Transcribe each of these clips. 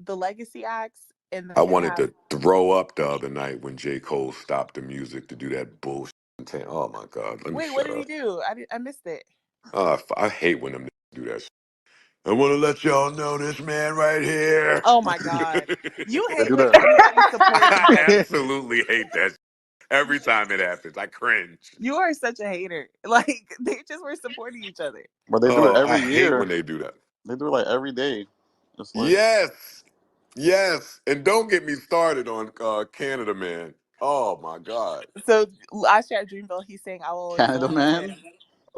the legacy acts, and then I you wanted have. to throw up the other night when J. Cole stopped the music to do that bullshit. Oh my God, let me Wait, what shut did he up. do? I missed it. I hate when them niggas do that shit. I want to let y'all know this man right here. Oh my God, you They hate do when that. everybody supports each I other. absolutely hate that shit. Every time it happens. I cringe. You are such a hater. Like they just were supporting each other. But they do it Oh, I every hate year. when they do that. They do it like every day. It's like, Yes, yes, and don't get me started on Canada, man. Oh my God, So last year at Dreamville, he's saying, "I will always Canada love you." man. Did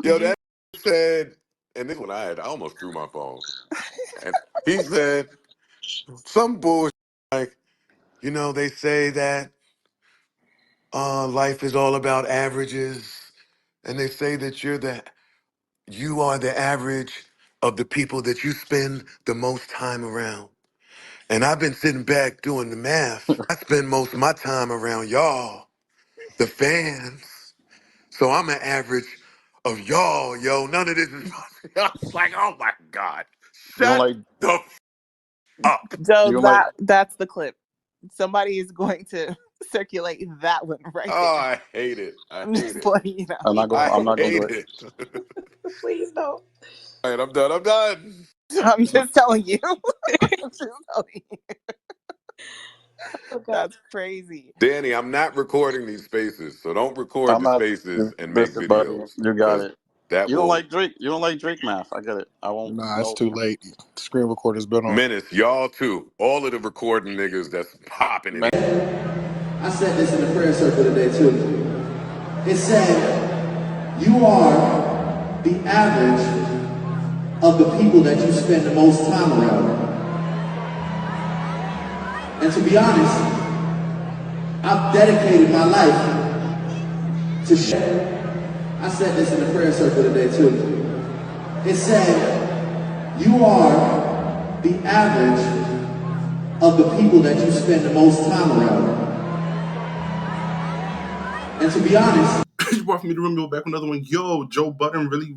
yo, you? that said, and this one I almost threw my phone. And he said some bullshit like, they say that life is all about averages, and they say that you are the average of the people that you spend the most time around. And I've been sitting back doing the math. I spend most of my time around y'all, the fans. So I'm an average of y'all, yo. None of this is. I was like, oh my God, You don't shut like the up. Joe, you don't like that's the clip. Somebody is going to circulate that one right Oh, there. I hate it. I I'm hate just it. letting you know. I'm not I going I'm not gonna do hate it. it. Please don't. All right, I'm done. I'm done. I'm just telling you. I'm just telling you. Oh God. That's crazy. Danny, I'm not recording these spaces, so don't record I'm the not spaces and make listen, buddy. videos You got because it. that You don't will like Drake. You don't like Drake math. I get it. I won't Nah, it's no. too late. Screen recorder's been on. menace y'all too. All of the recording niggas that's popping in Man, it. I said this in the prayer circle today too. It said, you are the average of the people that you spend the most time around. And to be honest, I've dedicated my life to share. I said this in the prayer circle today too. It said, you are the average of the people that you spend the most time around. And to be honest, You brought me to remember back another one. Yo, Joe Budden really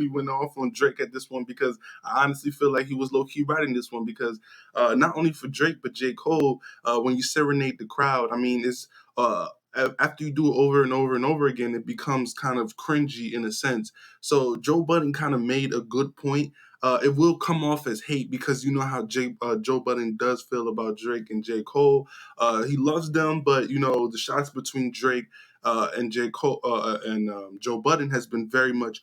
went off on Drake at this one because I honestly feel like he was low key writing this one because not only for Drake but J. Cole. When you serenade the crowd, I mean, it's after you do it over and over and over again, it becomes kind of cringy in a sense. So Joe Budden kind of made a good point. It will come off as hate because you know how Joe Budden does feel about Drake and J. Cole. He loves them, but you know the shots between Drake and J. Cole and Joe Budden has been very much,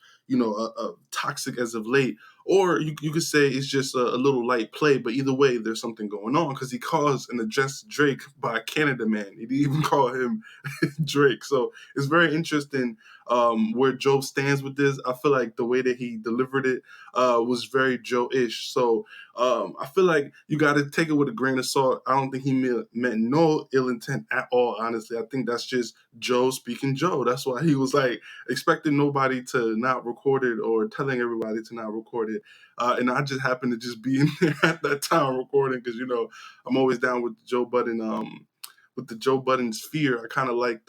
toxic as of late. Or you could say it's just a little light play, but either way, there's something going on because he calls and addressed Drake by Canada Man. He didn't even call him Drake. So it's very interesting where Joe stands with this. I feel like the way that he delivered it was very Joe-ish. So I feel like you got to take it with a grain of salt. I don't think he meant no ill intent at all, honestly. I think that's just Joe speaking Joe. That's why he was like expecting nobody to not record it or telling everybody to not record it. And I just happened to just be in there at that time recording because, I'm always down with Joe Budden. With the Joe Budden sphere, I kind of like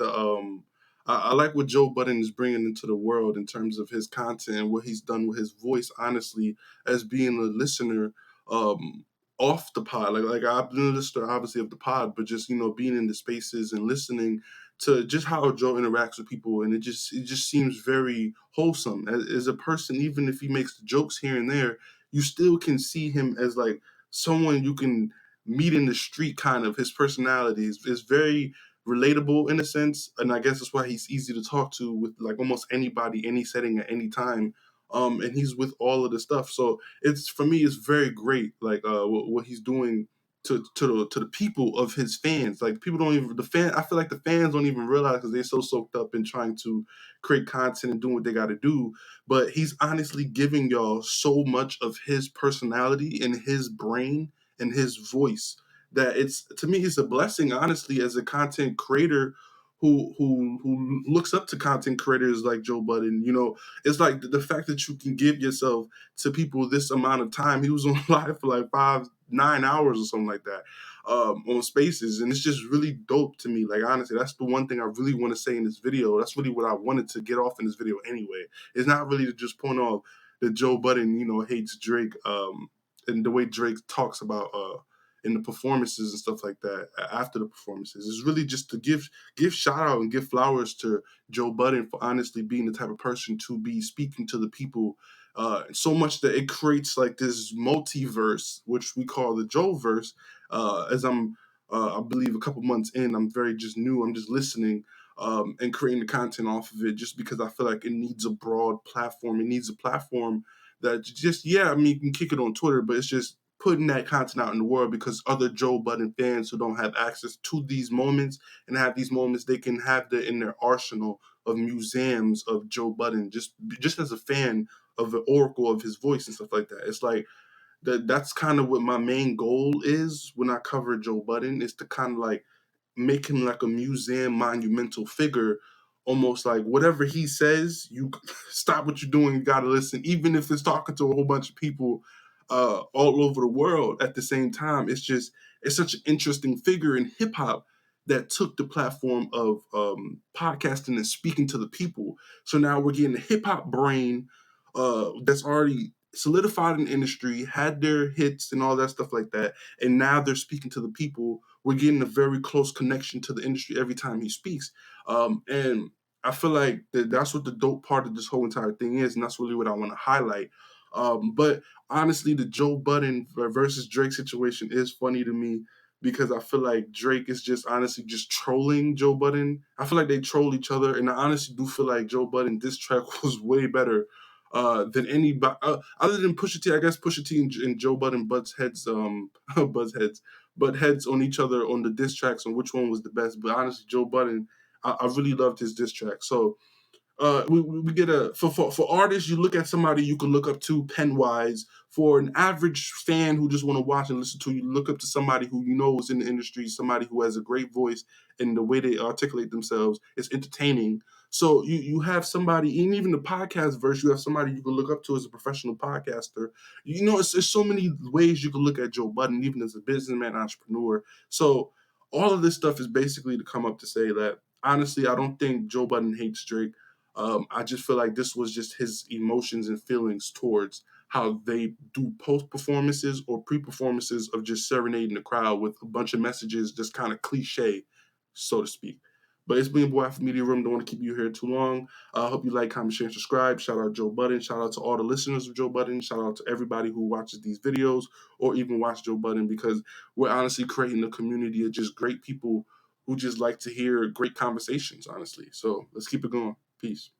I like what Joe Budden is bringing into the world in terms of his content and what he's done with his voice, honestly, as being a listener off the pod. Like I've been a listener, obviously, of the pod, but just being in the spaces and listening to just how Joe interacts with people, and it just seems very wholesome as a person. Even if he makes jokes here and there, you still can see him as like someone you can meet in the street. Kind of his personality is very relatable in a sense, and I guess that's why he's easy to talk to with like almost anybody, any setting, at any time. And he's with all of the stuff, so it's for me, it's very great. Like what he's doing to the people of his fans. Like people don't even I feel like the fans don't even realize because they're so soaked up in trying to create content and doing what they got to do. But he's honestly giving y'all so much of his personality and his brain and his voice that it's, to me, it's a blessing, honestly, as a content creator who looks up to content creators like Joe Budden. It's like the fact that you can give yourself to people this amount of time. He was on live for like 5-9 hours or something like that on Spaces, and it's just really dope to me. Like honestly, that's the one thing I really want to say in this video. That's really what I wanted to get off in this video anyway. It's not really to just point off that Joe Budden hates Drake and the way Drake talks about in the performances and stuff like that after the performances. It's really just to give shout out and give flowers to Joe Budden for honestly being the type of person to be speaking to the people so much that it creates like this multiverse, which we call the Joe verse. As I'm, I believe, a couple months in, I'm very just new. I'm just listening and creating the content off of it, just because I feel like it needs a broad platform. It needs a platform that just, yeah, I mean, you can kick it on Twitter, but it's just putting that content out in the world, because other Joe Budden fans who don't have access to these moments and have these moments, they can have that in their arsenal of museums of Joe Budden, just as a fan of the oracle of his voice and stuff like that. It's like that's kind of what my main goal is when I cover Joe Budden, is to kind of like make him like a museum monumental figure, almost like whatever he says, you stop what you're doing, you gotta listen, even if it's talking to a whole bunch of people all over the world at the same time. It's such an interesting figure in hip-hop that took the platform of podcasting and speaking to the people. So now we're getting a hip-hop brain that's already solidified in the industry, had their hits and all that stuff like that, and now they're speaking to the people. We're getting a very close connection to the industry every time he speaks, and I feel like that's what the dope part of this whole entire thing is, and that's really what I want to highlight. But honestly, the Joe Budden versus Drake situation is funny to me, because I feel like Drake is just honestly just trolling Joe Budden. I feel like they troll each other, and I honestly do feel like Joe Budden diss track was way better than anybody other than Pusha T. I guess Pusha T and Joe Budden butts heads, butt heads on each other on the diss tracks on which one was the best. But honestly, Joe Budden, I really loved his diss track. So we get for artists, you look at somebody you can look up to pen wise. For an average fan who just want to watch and listen to you, look up to somebody who you know is in the industry, somebody who has a great voice, and the way they articulate themselves is entertaining. So you have somebody, and even the podcast verse, you have somebody you can look up to as a professional podcaster. You know, it's so many ways you can look at Joe Budden, even as a businessman, entrepreneur. So all of this stuff is basically to come up to say that honestly, I don't think Joe Budden hates Drake. I just feel like this was just his emotions and feelings towards how they do post performances or pre performances of just serenading the crowd with a bunch of messages, just kind of cliche, so to speak. But it's been your boy Alphamediaroom. Don't want to keep you here too long. I hope you like, comment, share, and subscribe. Shout out Joe Budden. Shout out to all the listeners of Joe Budden. Shout out to everybody who watches these videos or even watch Joe Budden, because we're honestly creating a community of just great people who just like to hear great conversations, honestly. So let's keep it going. Peace.